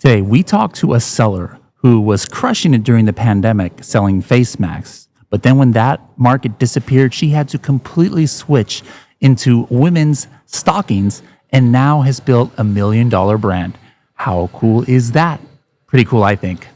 Today, we talked to a seller who was crushing it during the pandemic selling face masks. But then when that market disappeared, she had to completely switch into women's stockings and now has built $1 million brand. How cool is that? Pretty cool, I think.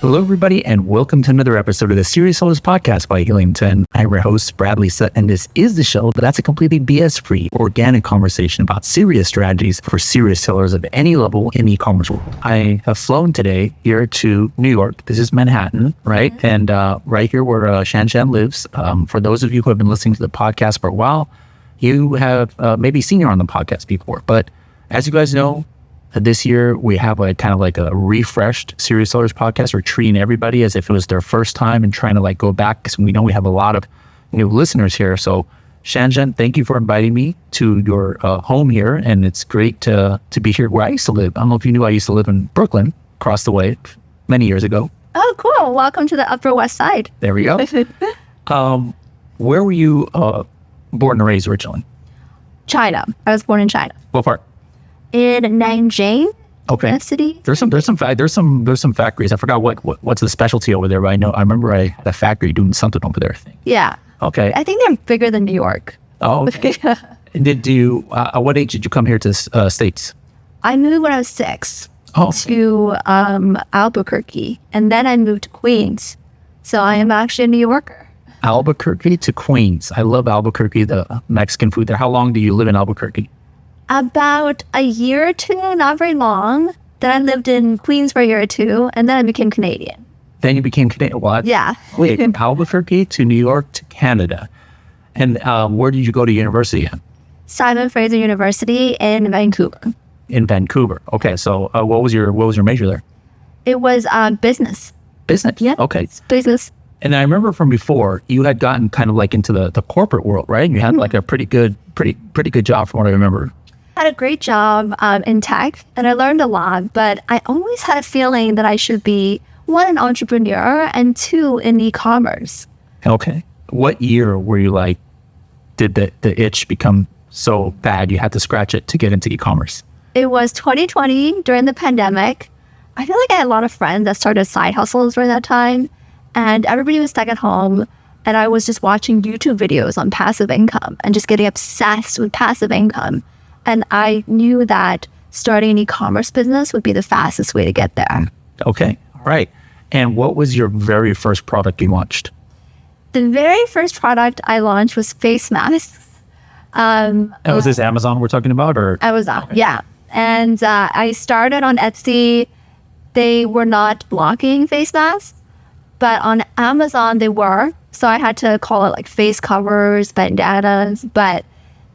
Hello, everybody, and welcome to another episode of the Serious Sellers Podcast by Helium. I'm your host, Bradley Sutt, and this is the show that's a completely BS-free, organic conversation about serious strategies for serious sellers of any level in the e-commerce world. I have flown today here to New York. This is Manhattan, right? And right here where Shan Shan lives. For those of you who have been listening to the podcast for a while, you have maybe seen her on the podcast before. But as you guys know, this year, we have a kind of like a refreshed Serious Sellers podcast. We're treating everybody as if it was their first time and trying to go back because we know we have a lot of new listeners here. So Shan Shan, thank you for inviting me to your home here. And it's great to be here where I used to live. I don't know if you knew I used to live in Brooklyn, across the way, many years ago. Oh, cool. Welcome to the Upper West Side. There we go. Where were you born and raised originally? China. I was born in China. What part? In Nanjing, city. There's some factories. I forgot what's the specialty over there, but I remember I had a factory doing something over there. I think. Yeah. Okay. I think they're bigger than New York. Oh. Okay. And at what age did you come here to States? I moved when I was 6 Okay. to Albuquerque, and then I moved to Queens. So I am actually a New Yorker. Albuquerque to Queens. I love Albuquerque, the Mexican food there. How long do you live in Albuquerque? About a year or two, not very long. Then I lived in Queens for a year or two, and then I became Canadian. Then you became Canadian. What? Yeah. Wait, from Albuquerque to New York to Canada. And where did you go to university at? Simon Fraser University in Vancouver. In Vancouver. Okay. So what was your major there? It was business. Business? Yeah. Okay. Business. And I remember from before, you had gotten kind of into the corporate world, right? You had a pretty good job from what I remember. I had a great job in tech, and I learned a lot, but I always had a feeling that I should be, one, an entrepreneur, and two, in e-commerce. Okay. What year were you did the itch become so bad you had to scratch it to get into e-commerce? It was 2020 during the pandemic. I feel like I had a lot of friends that started side hustles during that time, and everybody was stuck at home, and I was just watching YouTube videos on passive income and just getting obsessed with passive income. And I knew that starting an e-commerce business would be the fastest way to get there. Okay. All right. And what was your very first product you launched? The very first product I launched was face masks. Was this Amazon we're talking about? Or Amazon, okay. Yeah. And I started on Etsy. They were not blocking face masks, but on Amazon they were. So I had to call it face covers, bandanas, but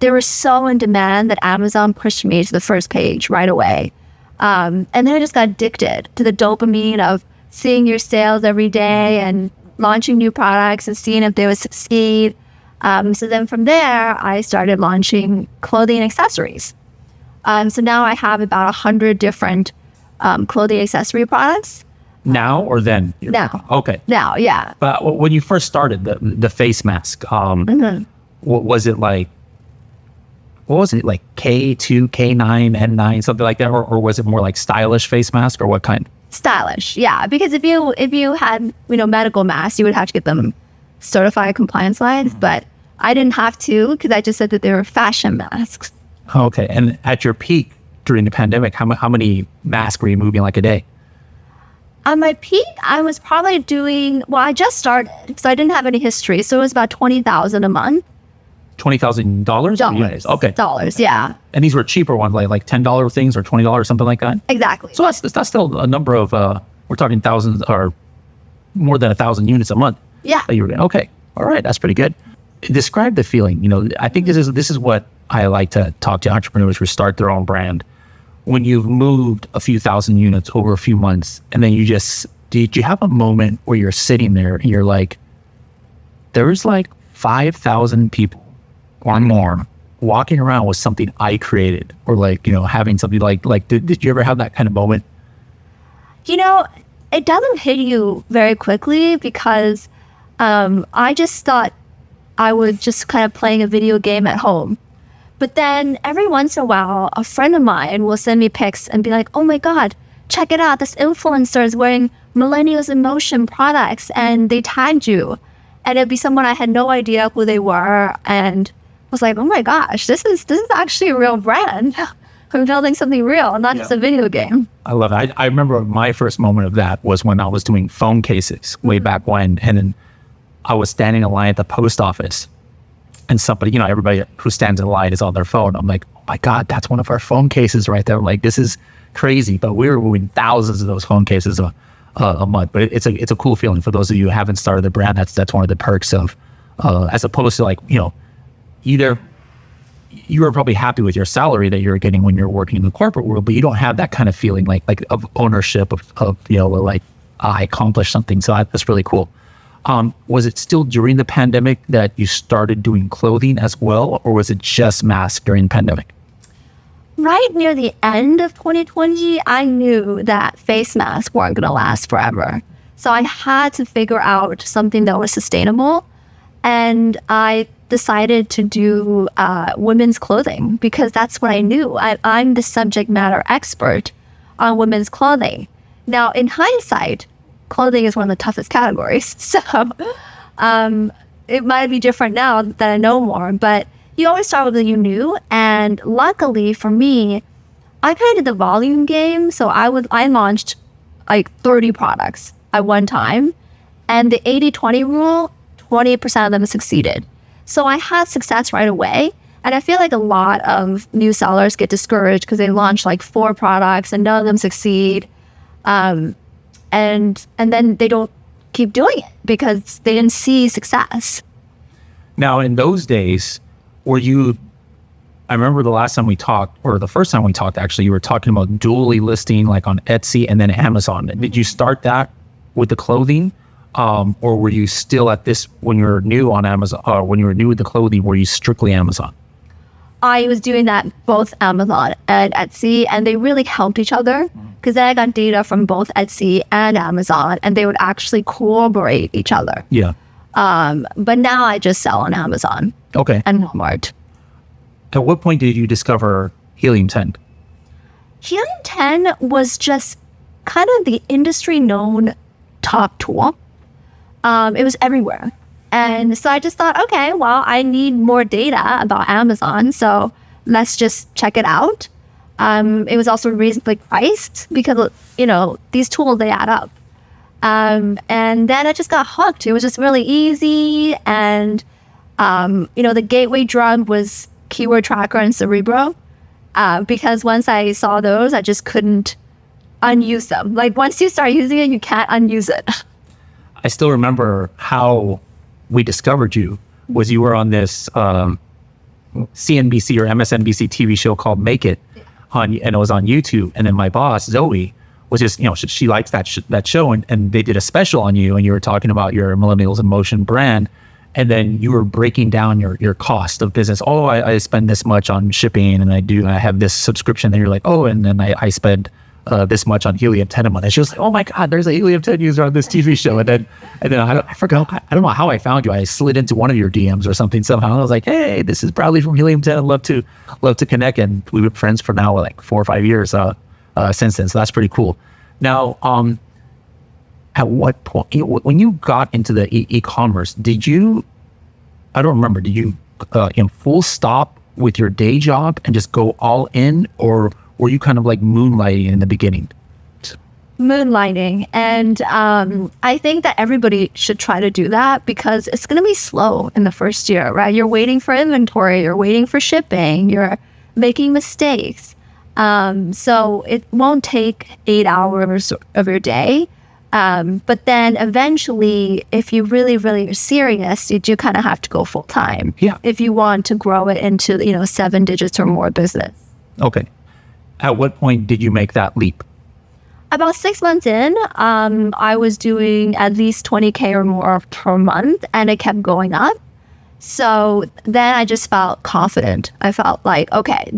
they were so in demand that Amazon pushed me to the first page right away. And then I just got addicted to the dopamine of seeing your sales every day and launching new products and seeing if they would succeed. So then from there, I started launching clothing and accessories. So now I have about 100 different clothing accessory products. Now or then? Now. Okay. Now, yeah. But when you first started the face mask, what was it like? What was it K2, K9, N9, something like that, or was it more stylish face mask, or what kind? Stylish, yeah. Because if you had medical masks, you would have to get them certified compliance wise, but I didn't have to because I just said that they were fashion masks. Okay, and at your peak during the pandemic, how many masks were you moving a day? On my peak, I was probably doing I just started, so I didn't have any history, so it was about $20,000 a month. $20,000? Dollars. Okay. Dollars, yeah. And these were cheaper ones, like $10 things or $20, something like that? Exactly. So that's still a number of, we're talking thousands or more than 1,000 units a month. Yeah. That you were getting. Okay. All right. That's pretty good. Describe the feeling. I think this is what I like to talk to entrepreneurs who start their own brand. When you've moved a few thousand units over a few months, and then did you have a moment where you're sitting there and you're like, there's 5,000 people or more walking around with something I created, or having something did you ever have that kind of moment? It doesn't hit you very quickly because I just thought I was just kind of playing a video game at home. But then every once in a while, a friend of mine will send me pics and be like, oh my God, check it out. This influencer is wearing Millennials in Motion products and they tagged you. And it'd be someone I had no idea who they were and was like, oh my gosh, this is actually a real brand. I'm building something real, not just a video game. I love it. I remember my first moment of that was when I was doing phone cases way back when. And then I was standing in line at the post office and somebody, everybody who stands in line is on their phone. I'm like, oh my God, that's one of our phone cases right there. I'm like, this is crazy. But we were moving thousands of those phone cases a month. But it's a cool feeling for those of you who haven't started a brand. That's one of the perks of, as opposed to either you are probably happy with your salary that you're getting when you're working in the corporate world, but you don't have that kind of feeling like of ownership of I accomplished something. So that's really cool. Was it still during the pandemic that you started doing clothing as well, or was it just masks during the pandemic? Right near the end of 2020, I knew that face masks weren't going to last forever. So I had to figure out something that was sustainable. And I decided to do women's clothing because that's what I knew. I'm the subject matter expert on women's clothing. Now, in hindsight, clothing is one of the toughest categories. So it might be different now that I know more, but you always start with what you knew. And luckily for me, I kind of did the volume game. So I launched like 30 products at one time. And the 80-20 rule, 20% of them succeeded. So I had success right away. And I feel like a lot of new sellers get discouraged because they launch like 4 products and none of them succeed. And then they don't keep doing it because they didn't see success. Now, in those days, I remember the last time we talked, or the first time we talked, actually, you were talking about dually listing like on Etsy and then Amazon. Did you start that with the clothing? Or were you still at this, when you were new on Amazon, or when you were new with the clothing, were you strictly Amazon? I was doing that both Amazon and Etsy, and they really helped each other because then I got data from both Etsy and Amazon, and they would actually corroborate each other. Yeah. But now I just sell on Amazon. Okay. And Walmart. At what point did you discover Helium 10? Helium 10 was just kind of the industry known top tool. It was everywhere. And so I just thought, okay, well, I need more data about Amazon. So let's just check it out. It was also reasonably priced because, these tools, they add up. And then I just got hooked. It was just really easy. And, the gateway drug was Keyword Tracker and Cerebro. Because once I saw those, I just couldn't unuse them. Like once you start using it, you can't unuse it. I still remember how we discovered you was you were on this CNBC or MSNBC TV show called Make It, and it was on YouTube. And then my boss, Zoe, was just, she likes that show, and they did a special on you, and you were talking about your Millennials in Motion brand. And then you were breaking down your cost of business. Oh, I spend this much on shipping, and I have this subscription. And you're like, oh, and then I spend this much on Helium 10 a month. And she was like, oh my God, there's a Helium 10 user on this TV show. And then I forgot, I don't know how I found you. I slid into one of your DMs or something somehow. I was like, hey, this is Bradley from Helium 10. I'd love to connect. And we've been friends for now like 4 or 5 years since then. So that's pretty cool. Now, at what point, when you got into the e-commerce, did you full stop with your day job and just go all in, or were you kind of like moonlighting in the beginning? Moonlighting. And I think that everybody should try to do that because it's going to be slow in the first year, right? You're waiting for inventory, you're waiting for shipping, you're making mistakes. So it won't take 8 hours of your day. But then eventually, if you really, really are serious, you do kind of have to go full time. Yeah. If you want to grow it into, 7 digits or more business. Okay. At what point did you make that leap? About 6 months in, I was doing at least 20K or more per month, and it kept going up. So then I just felt confident. I felt like, okay,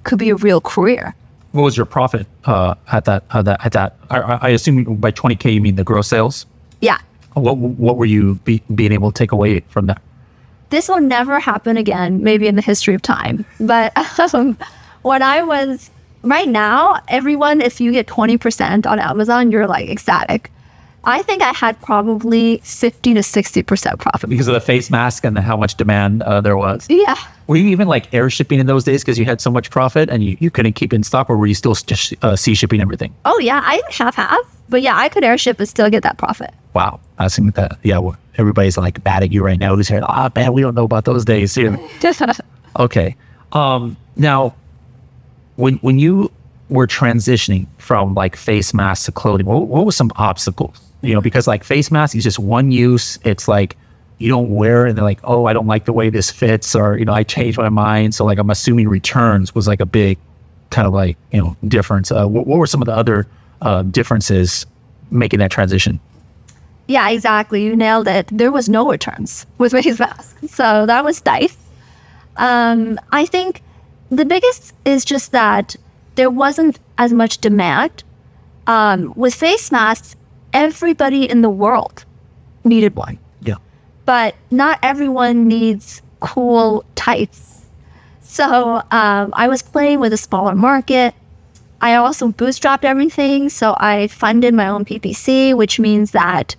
could be a real career. What was your profit at that? I assume by 20K you mean the gross sales? Yeah. What were you being able to take away from that? this will never happen again, maybe in the history of time. But when I was, right now, everyone, if you get 20% on Amazon, you're like ecstatic. I think I had probably 50 to 60% profit. Because of the face mask and how much demand there was. Yeah. Were you even like air shipping in those days because you had so much profit and you couldn't keep it in stock, or were you still just sea shipping everything? Oh yeah, I have half. But yeah, I could air ship and still get that profit. Wow. I think that, yeah, everybody's like mad at you right now. Who's here? Man, we don't know about those days. Okay. Now, when you were transitioning from like face masks to clothing, what were some obstacles? Because like face mask is just one use. It's like you don't wear it and they're like, oh, I don't like the way this fits, or, I changed my mind. So like, I'm assuming returns was like a big kind of like, difference. What were some of the other differences making that transition? Yeah, exactly. You nailed it. There was no returns with face masks. So that was nice. I think the biggest is just that there wasn't as much demand. With face masks, everybody in the world needed one. Yeah. But not everyone needs cool tights. So I was playing with a smaller market. I also bootstrapped everything. So I funded my own PPC, which means that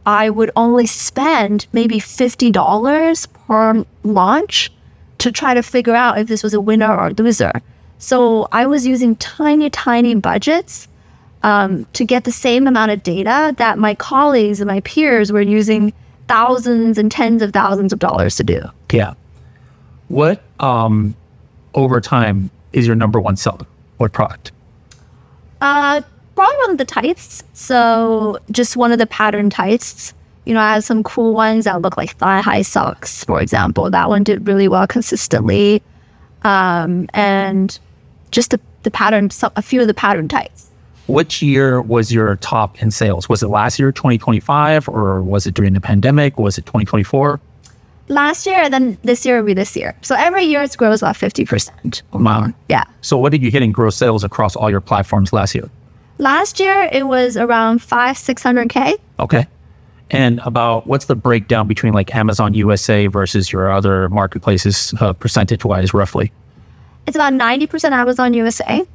I would only spend maybe $50 per launch to try to figure out if this was a winner or a loser. So I was using tiny budgets to get the same amount of data that my colleagues and my peers were using thousands and tens of thousands of dollars to do. Yeah. What, over time, is your number one seller? What product? Probably one of the tights. So just one of the pattern tights. I had some cool ones that look like thigh-high socks, for example. That one did really well consistently. And just the pattern, a few of the pattern tights. Which year was your top in sales? Was it last year, 2025, or was it during the pandemic? Was it 2024? Last year, and then this year will be this year. So every year it grows about 50%. Wow. Yeah. So what did you hit in gross sales across all your platforms last year? Last year, it was around 600K. Okay. And about what's the breakdown between like Amazon USA versus your other marketplaces, percentage-wise, roughly? It's about 90% Amazon USA,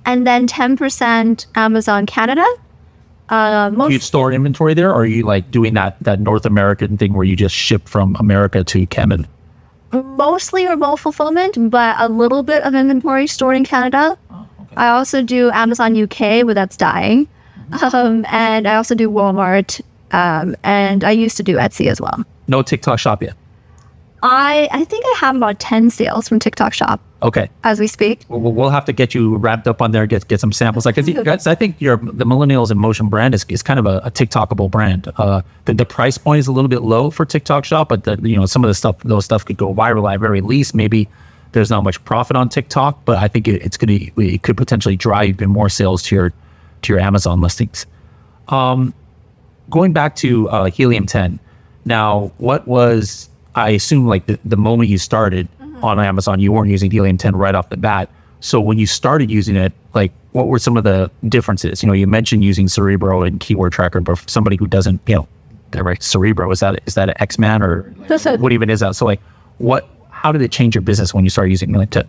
and then 10% Amazon Canada. Do you store inventory there, or are you like doing that North American thing where you just ship from America to Canada? Mostly remote fulfillment, but a little bit of inventory stored in Canada. Oh, okay. I also do Amazon UK, but that's dying. And I also do Walmart, and I used to do Etsy as well. No TikTok shop yet? I think I have about 10 sales from TikTok shop. Okay. As we speak. We'll have to get you wrapped up on there, get some samples. Like, I think the Millennials in Motion brand is kind of a TikTokable brand. The price point is a little bit low for TikTok shop, but some of those stuff could go viral at very least. Maybe there's not much profit on TikTok, but I think it could potentially drive even more sales to your Amazon listings. Going back to Helium 10. Now, what was, I assume, like the moment you started on Amazon, you weren't using Helium 10 right off the bat. So when you started using it, like, what were some of the differences? You mentioned using Cerebro and Keyword Tracker, but for somebody who doesn't, direct Cerebro, is that an X-Man, or what even is that? So like, how did it change your business when you started using Helium 10?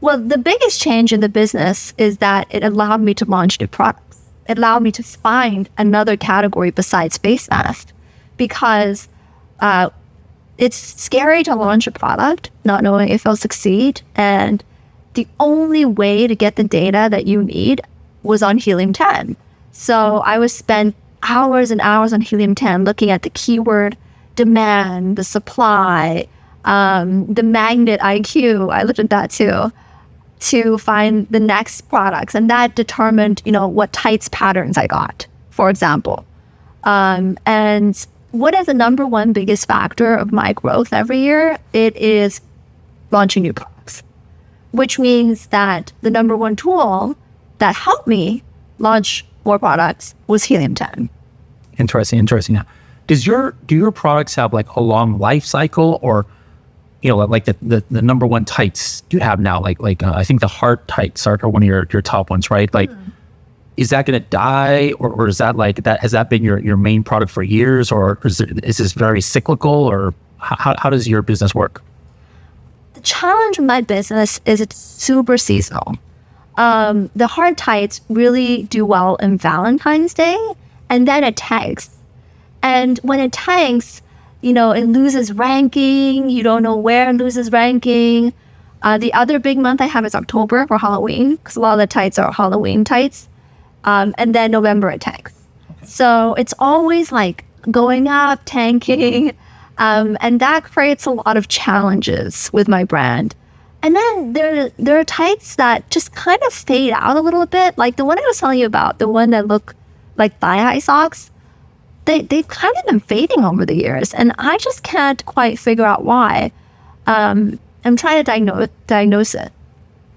Well, the biggest change in the business is that it allowed me to launch new products. It allowed me to find another category besides face mask, because it's scary to launch a product not knowing if it'll succeed. And the only way to get the data that you need was on Helium 10. So I would spend hours and hours on Helium 10 looking at the keyword demand, the supply, the magnet IQ. I looked at that too, to find the next products. And that determined, what tights patterns I got, for example. And what is the number one biggest factor of my growth every year? It is launching new products, which means that the number one tool that helped me launch more products was Helium 10. Interesting. Now, do your products have like a long life cycle, or like the number one tights you have now, like I think the heart tights are one of your top ones, right? Like, is that going to die, or is that like that? Has that been your main product for years, or is this very cyclical, or? How does your business work? The challenge with my business is it's super seasonal. The hard tights really do well in Valentine's Day, and then it tanks. And when it tanks, it loses ranking. You don't know where it loses ranking. The other big month I have is October for Halloween, because a lot of the tights are Halloween tights. And then November it tanks. Okay. So it's always like going up, tanking. And that creates a lot of challenges with my brand. And then there are tights that just kind of fade out a little bit. Like the one I was telling you about, the one that look like thigh-high socks, they've kind of been fading over the years. And I just can't quite figure out why. I'm trying to diagnose it.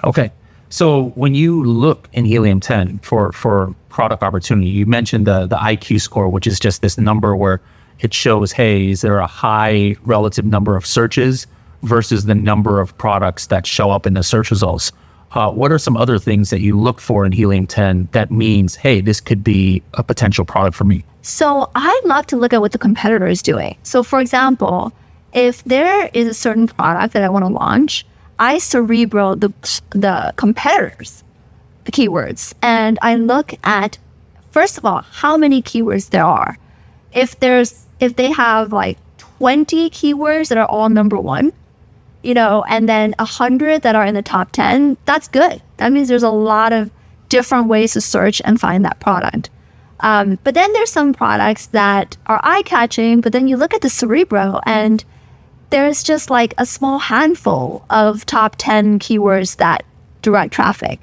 Okay. So when you look in Helium 10 for product opportunity, you mentioned the IQ score, which is just this number where it shows, hey, is there a high relative number of searches versus the number of products that show up in the search results? What are some other things that you look for in Helium 10 that means, hey, this could be a potential product for me? So I love to look at what the competitor is doing. So for example, if there is a certain product that I want to launch, I Cerebro the competitors, the keywords, and I look at, first of all, how many keywords there are. If they have like 20 keywords that are all number one, and then 100 that are in the top 10, that's good. That means there's a lot of different ways to search and find that product. But then there's some products that are eye-catching, but then you look at the Cerebro and there's just like a small handful of top 10 keywords that direct traffic.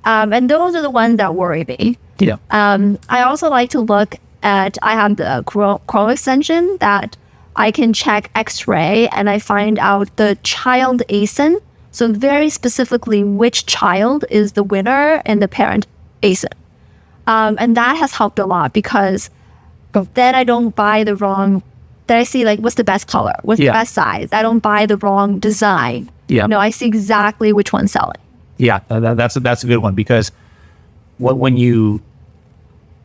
And those are the ones that worry me. Yeah. I also like to look at, I have the Chrome extension that I can check X-ray and I find out the child ASIN. So very specifically which child is the winner and the parent ASIN. And that has helped a lot because then I don't buy the wrong, then I see like what's the best color, what's the best size. I don't buy the wrong design. Yeah. I see exactly which one's selling. Yeah, that's a good one because when you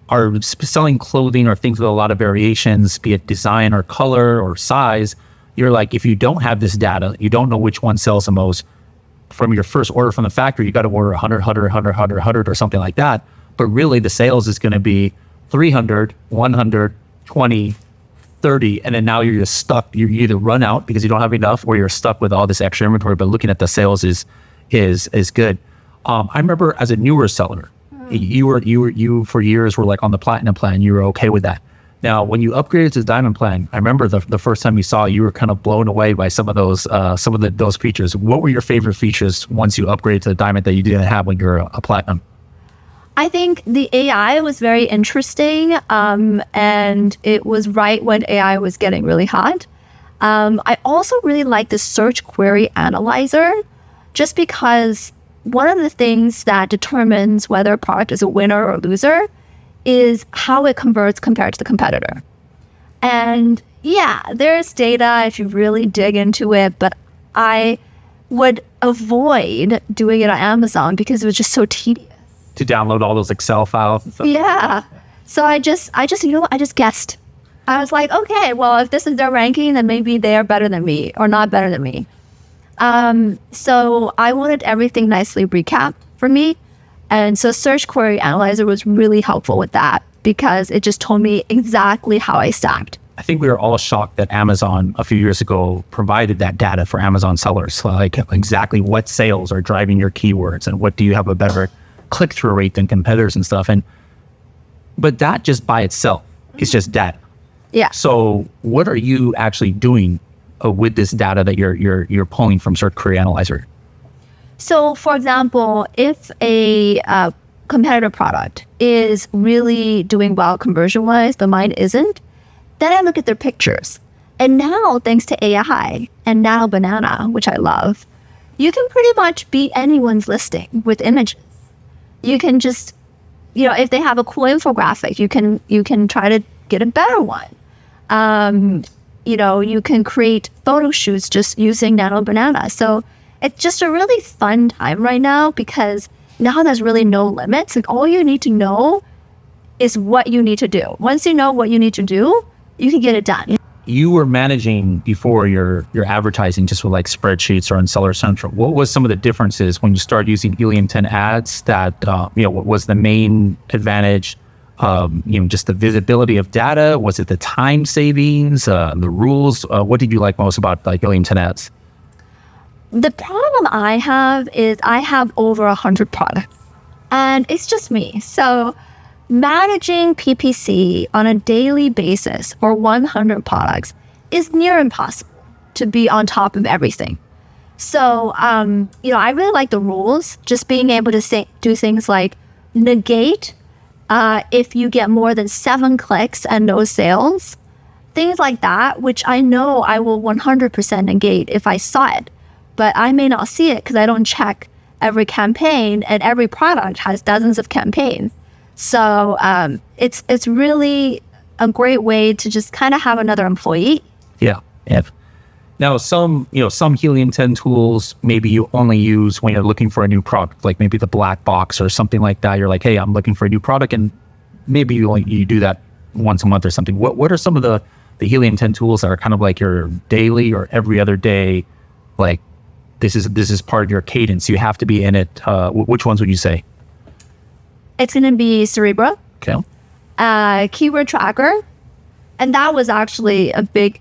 are selling clothing or things with a lot of variations, be it design or color or size, you're like, if you don't have this data, you don't know which one sells the most. From your first order from the factory, you got to order 100 or something like that. But really the sales is going to be 300, 100, 20, 30. And then now you're just stuck. You either run out because you don't have enough or you're stuck with all this extra inventory. But looking at the sales is good. I remember as a newer seller, you for years were like on the platinum plan. You were okay with that. Now, when you upgraded to the diamond plan, I remember the first time you saw it, you were kind of blown away by some of those features. What were your favorite features once you upgraded to the diamond that you didn't have when you were a platinum? I think the AI was very interesting, and it was right when AI was getting really hot. I also really like the search query analyzer, just because one of the things that determines whether a product is a winner or loser is how it converts compared to the competitor. And yeah, there's data if you really dig into it, but I would avoid doing it on Amazon because it was just so tedious. To download all those Excel files and stuff. Yeah. So I just guessed. I was like, okay, well, if this is their ranking, then maybe they are better than me or not better than me. So I wanted everything nicely recapped for me. And so Search Query Analyzer was really helpful with that because it just told me exactly how I stacked. I think we were all shocked that Amazon a few years ago provided that data for Amazon sellers, like exactly what sales are driving your keywords and what do you have a better click-through rate than competitors and stuff. But that just by itself is just data. Yeah. So what are you actually doing with this data that you're pulling from Search Query Analyzer? So, for example, if a competitor product is really doing well conversion-wise, but mine isn't, then I look at their pictures. And now, thanks to AI and Nano Banana, which I love, you can pretty much beat anyone's listing with images. You can just, if they have a cool infographic, you can try to get a better one. You can create photo shoots just using Nano Banana. So it's just a really fun time right now because now there's really no limits. Like all you need to know is what you need to do. Once you know what you need to do, you can get it done. you were managing before your advertising just with like spreadsheets or on Seller Central. What was some of the differences when you started using Helium 10 ads that, what was the main advantage? Just the visibility of data? Was it the time savings, the rules? What did you like most about like Helium 10 ads? The problem I have is I have over 100 products and it's just me. So managing PPC on a daily basis for 100 products is near impossible to be on top of everything. So, I really like the rules, just being able to do things like negate if you get more than 7 clicks and no sales, things like that, which I know I will 100% negate if I saw it, but I may not see it because I don't check every campaign, and every product has dozens of campaigns. So it's really a great way to just kind of have another employee. Yeah. Now, some Helium 10 tools, maybe you only use when you're looking for a new product, like maybe the black box or something like that. You're like, hey, I'm looking for a new product, and maybe you do that once a month or something. What are some of the Helium 10 tools that are kind of like your daily or every other day, like this is part of your cadence, you have to be in it? Which ones would you say? It's going to be Cerebro, keyword tracker, and that was actually a big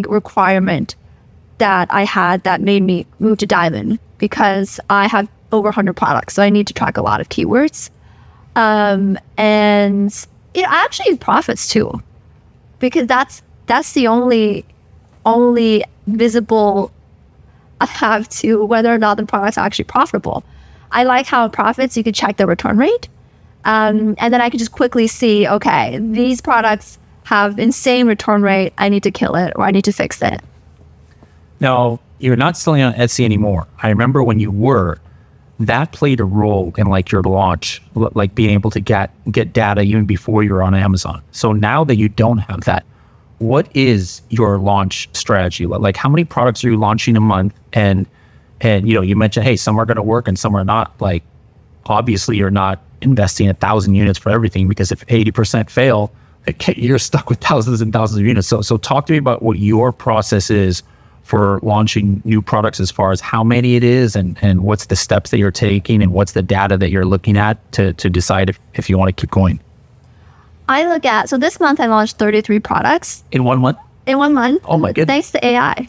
requirement that I had that made me move to Diamond, because I have over 100 products, so I need to track a lot of keywords. And it actually profits too, because that's the only visible I have to whether or not the product's actually profitable. I like how it profits. You could check the return rate. And then I could just quickly see, okay, these products have insane return rate. I need to kill it, or I need to fix it. Now, you're not selling on Etsy anymore. I remember when you were, that played a role in like your launch, like being able to get data even before you were on Amazon. So now that you don't have that, what is your launch strategy? Like how many products are you launching a month? And you mentioned, hey, some are going to work and some are not. Like, obviously you're not investing 1,000 units for everything, because if 80% fail, you're stuck with thousands and thousands of units. So talk to me about what your process is for launching new products, as far as how many it is, and what's the steps that you're taking, and what's the data that you're looking at to decide if you want to keep going. So this month I launched 33 products. In 1 month? In 1 month. Oh my goodness. Thanks to AI.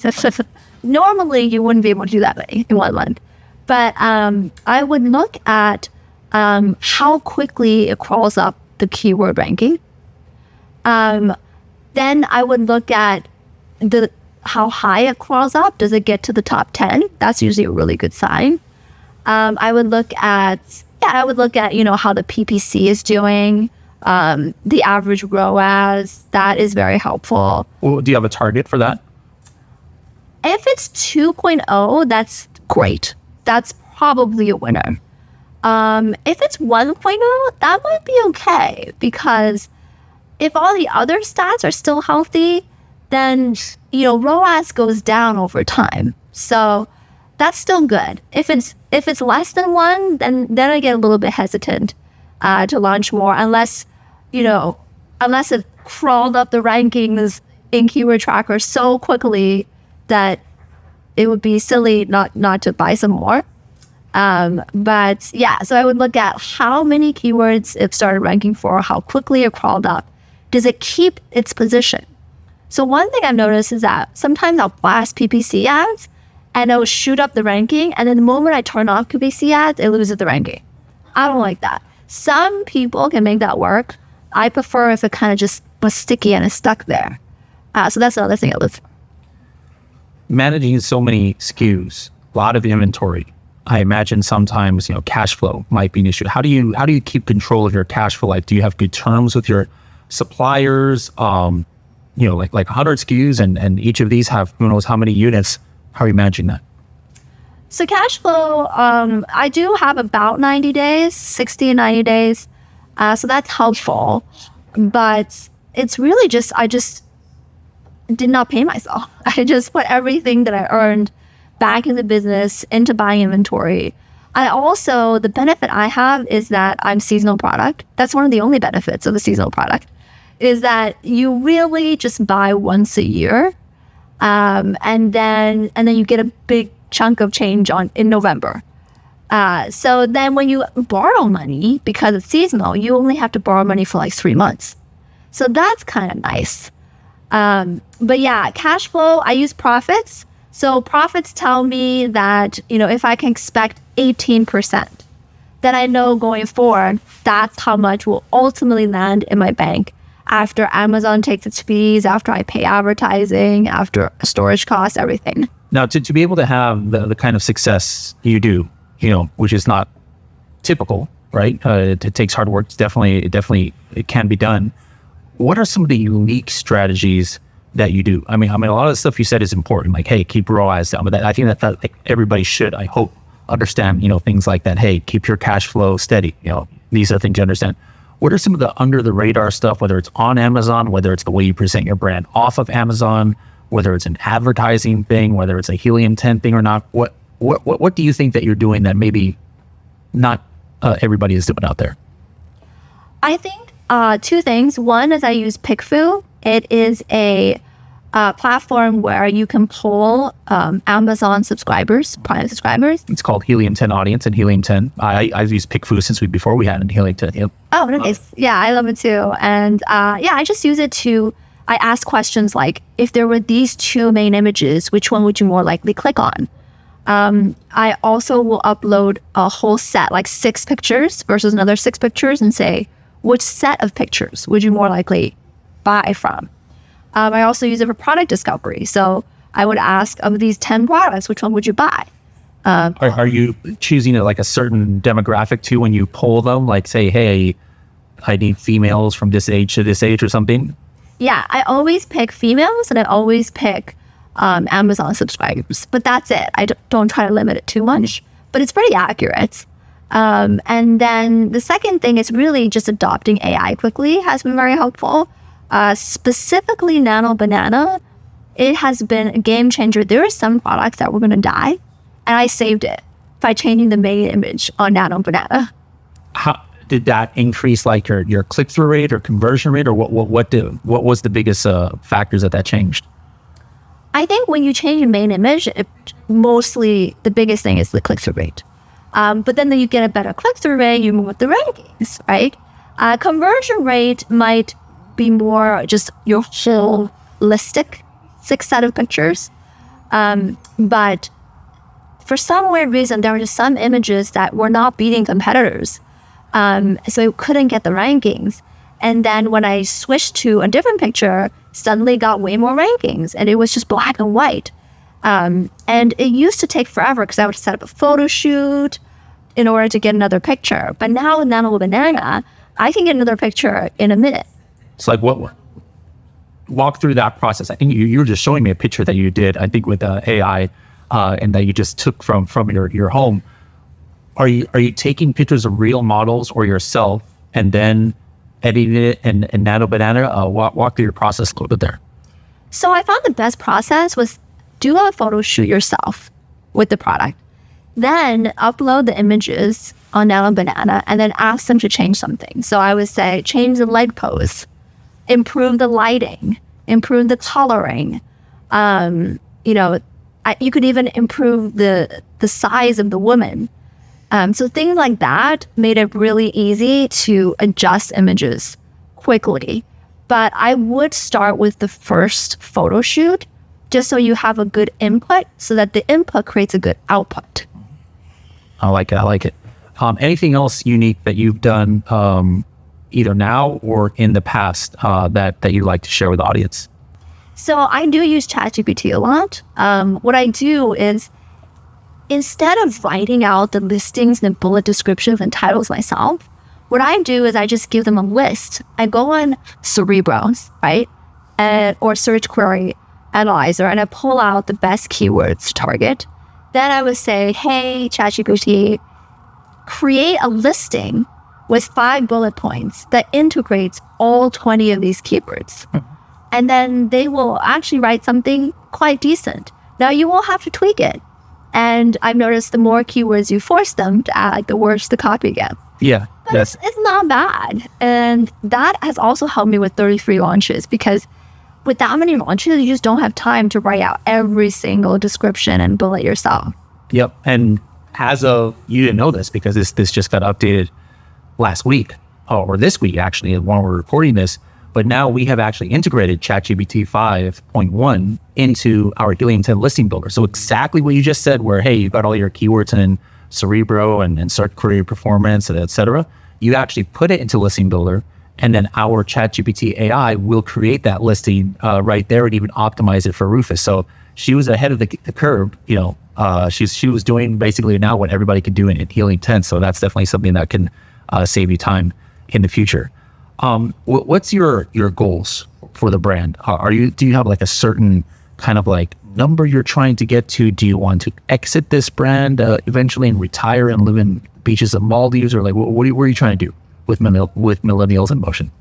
Normally you wouldn't be able to do that many in 1 month. But I would look at how quickly it crawls up the keyword ranking. Then I would look at how high it crawls up. Does it get to the top 10? That's usually a really good sign. I would look at how the PPC is doing. The average ROAS, that is very helpful. Well, do you have a target for that? If it's 2.0, that's great. That's probably a winner. If it's 1.0, that might be okay, because if all the other stats are still healthy, then ROAS goes down over time. So that's still good. If it's less than 1, then I get a little bit hesitant to launch more, unless it crawled up the rankings in Keyword Tracker so quickly that it would be silly not to buy some more. But yeah, so I would look at how many keywords it started ranking for, how quickly it crawled up. Does it keep its position? So one thing I've noticed is that sometimes I'll blast PPC ads and it'll shoot up the ranking, and then the moment I turn off PPC ads, it loses the ranking. I don't like that. Some people can make that work. I prefer if it kind of just was sticky and it's stuck there. So that's another thing I look for. Managing so many SKUs, a lot of inventory. I imagine sometimes, cash flow might be an issue. How do you keep control of your cash flow? Like, do you have good terms with your suppliers? Like 100 SKUs and each of these have who knows how many units. How are you managing that? So cash flow, I do have about 90 days, 60 and 90 days. So that's helpful. But it's really I just did not pay myself. I just put everything that I earned back in the business into buying inventory. The benefit I have is that I'm seasonal product. That's one of the only benefits of a seasonal product, is that you really just buy once a year, and then you get a big chunk of change in November. So then when you borrow money, because it's seasonal, you only have to borrow money for like 3 months. So that's kind of nice. But yeah, cash flow, I use profits. So profits tell me that, if I can expect 18%, then I know going forward, that's how much will ultimately land in my bank after Amazon takes its fees, after I pay advertising, after storage costs, everything. Now, to be able to have the kind of success you do, which is not typical, right? It takes hard work. It can be done. What are some of the unique strategies that you do? I mean, a lot of the stuff you said is important. Like, hey, keep your eyes down. But I think that like everybody should, I hope, understand, things like that. Hey, keep your cash flow steady. These are things you understand. What are some of the under the radar stuff, whether it's on Amazon, whether it's the way you present your brand off of Amazon, whether it's an advertising thing, whether it's a Helium 10 thing or not? What do you think that you're doing that maybe not everybody is doing out there? I think 2 things. One is I use PickFu. It is a platform where you can pull Amazon subscribers, Prime subscribers. It's called Helium 10 Audience and Helium 10. I've used PickFu since before we had it in Helium 10. Yep. Oh, nice. Yeah, I love it too. And I just use it I ask questions like, if there were these 2 main images, which one would you more likely click on? I also will upload a whole set, like 6 pictures versus another 6 pictures, and say, which set of pictures would you more likely buy from? I also use it for product discovery. So I would ask, of these 10 products, which one would you buy? Are you choosing like a certain demographic too when you pull them? Like say, hey, I need females from this age to this age or something? Yeah, I always pick females and I always pick Amazon subscribers. But that's it. I don't try to limit it too much. But it's pretty accurate. And then the second thing is really just adopting AI quickly has been very helpful. Specifically Nano Banana, it has been a game changer. There are some products that were going to die, and I saved it by changing the main image on Nano Banana. How did that increase like your click-through rate or conversion rate, or what was the biggest factors that changed? I think when you change your main image, mostly the biggest thing is the click-through rate. But then you get a better click-through rate, you move up the rankings, right? Conversion rate might be more just your holistic 6 set of pictures. But for some weird reason, there were just some images that were not beating competitors. So it couldn't get the rankings. And then when I switched to a different picture, suddenly got way more rankings, and it was just black and white. And it used to take forever because I would set up a photo shoot in order to get another picture. But now with Nano Banana, I can get another picture in a minute. It's like walk through that process. I think you were just showing me a picture that you did, I think with AI, and that you just took from your home. Are you taking pictures of real models or yourself and then editing it in Nano Banana? Walk through your process a little bit there. So I found the best process was do a photo shoot yourself with the product. Then upload the images on Nano Banana and then ask them to change something. So I would say, change the leg pose, improve the lighting, improve the coloring. You could even improve the size of the woman. So things like that made it really easy to adjust images quickly. But I would start with the first photo shoot just so you have a good input so that the input creates a good output. I like it. Anything else unique that you've done either now or in the past that you'd like to share with the audience? So I do use ChatGPT a lot. What I do is, instead of writing out the listings and the bullet descriptions and titles myself, what I do is I just give them a list. I go on Cerebro, right? Or search query analyzer, and I pull out the best keywords to target. Then I would say, hey, ChatGPT, create a listing with 5 bullet points that integrates all 20 of these keywords. And then they will actually write something quite decent. Now you will have to tweak it. And I've noticed the more keywords you force them to add, the worse the copy gets. Yeah. Yes. It's not bad. And that has also helped me with 33 launches, because with that many launches, you just don't have time to write out every single description and build it yourself. Yep. And as of, you didn't know this because this just got updated last week, or this week actually, when we're recording this, but now we have actually integrated ChatGPT 5.1 into our Helium 10 listing builder. So exactly what you just said, where, hey, you got all your keywords in Cerebro and search query performance, and et cetera. You actually put it into listing builder, and then our ChatGPT AI will create that listing right there and even optimize it for Rufus. So she was ahead of the curve. She was doing basically now what everybody could do in Helium 10. So that's definitely something that can save you time in the future. What's your goals for the brand? Do you have like a certain kind of like number you're trying to get to? Do you want to exit this brand eventually and retire and live in beaches of Maldives, or like what are you trying to do with Millennials in Motion?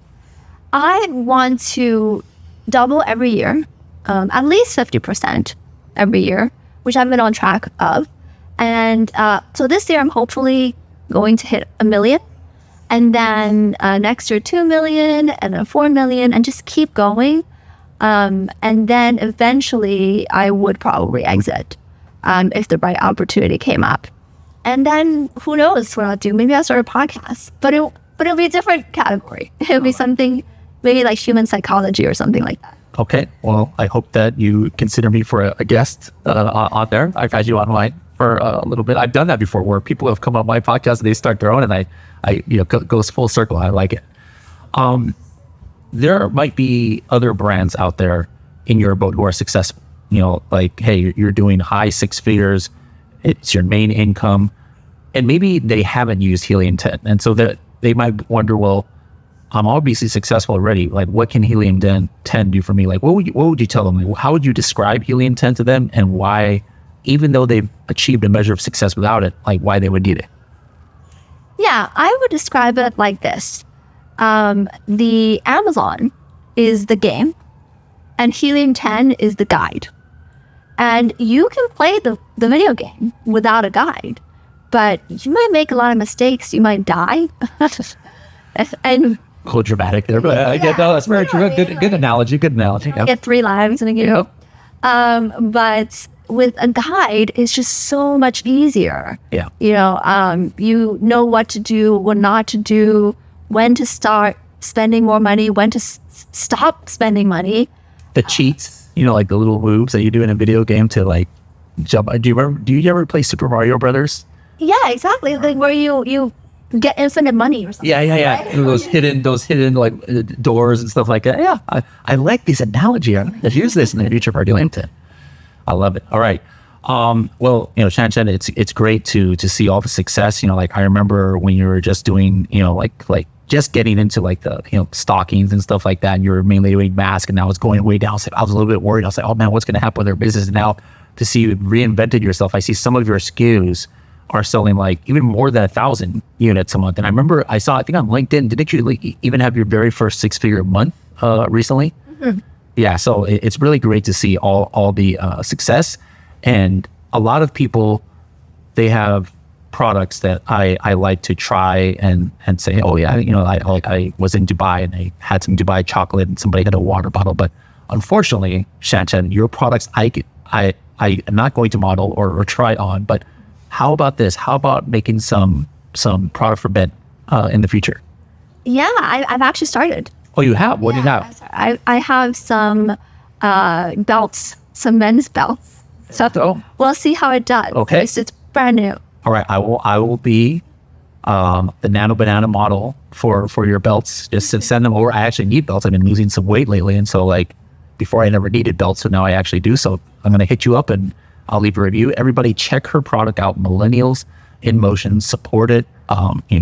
I want to double every year, at least 50% every year, which I've been on track of. And so this year I'm hopefully going to hit 1 million. And then next year, 2 million, and then 4 million, and just keep going. And then eventually I would probably exit if the right opportunity came up. And then who knows what I'll do? Maybe I'll start a podcast, but it'll be a different category. It'll be something maybe like human psychology or something like that. Okay. Well, I hope that you consider me for a guest on there. I've had you on mine for a little bit. I've done that before, where people have come on my podcast and they start their own, and I goes full circle. I like it. There might be other brands out there in your boat who are successful. Like, hey, you're doing high 6 figures. It's your main income, and maybe they haven't used Helium 10, and so that they might wonder, well, I'm obviously successful already. Like, what can Helium 10 do for me? Like, what would you tell them? Like, how would you describe Helium 10 to them, and why, even though they've achieved a measure of success without it, like why they would need it? Yeah, I would describe it like this. The Amazon is the game, and Helium 10 is the guide. And you can play the video game without a guide, but you might make a lot of mistakes. You might die. And a little dramatic there, but I get that's very true. Good analogy. Yeah. Get 3 lives in a game. But with a guide, it's just so much easier. Yeah. You know what to do, what not to do, when to start spending more money, when to stop spending money. The cheats, like the little moves that you do in a video game to like jump. Do you ever play Super Mario Brothers? Yeah, exactly. Like where you get infinite money or something. Yeah. Right? Those hidden like doors and stuff like that. Yeah, I like this analogy. I'm going to use this in the future for Helium 10. I love it. All right. Well, Shan Shan, it's great to see all the success. Like I remember when you were just doing, like just getting into like the, stockings and stuff like that. And you were mainly doing masks, and now it's going way down. So I was a little bit worried. I was like, oh man, what's going to happen with their business? And now to see you reinvented yourself, I see some of your SKUs are selling like even more than 1,000 units a month. And I remember I think on LinkedIn, didn't you even have your very first 6-figure month recently? Mm-hmm. Yeah. So it's really great to see all the success. And a lot of people, they have products that I like to try and say, oh yeah, I was in Dubai and I had some Dubai chocolate and somebody had a water bottle. But unfortunately, Shan Shan, your products I am not going to model or try on. But how about this? How about making some product for men in the future? Yeah, I've actually started. Oh, you have? What do you have? I have some belts, some men's belts. So we'll see how it does. Okay. It's brand new. All right. I will be the Nano Banana model for your belts. Just to send them over. I actually need belts. I've been losing some weight lately. And so like before I never needed belts. So now I actually do. So I'm going to hit you up and I'll leave a review. Everybody check her product out. Millennials in Motion. Support it.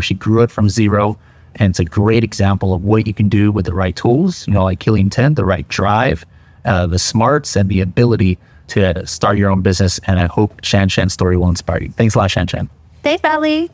She grew it from zero. And it's a great example of what you can do with the right tools, like Helium 10, the right drive, the smarts, and the ability to start your own business. And I hope Shan Shan's story will inspire you. Thanks a lot, Shan Shan. Thanks, Bradley.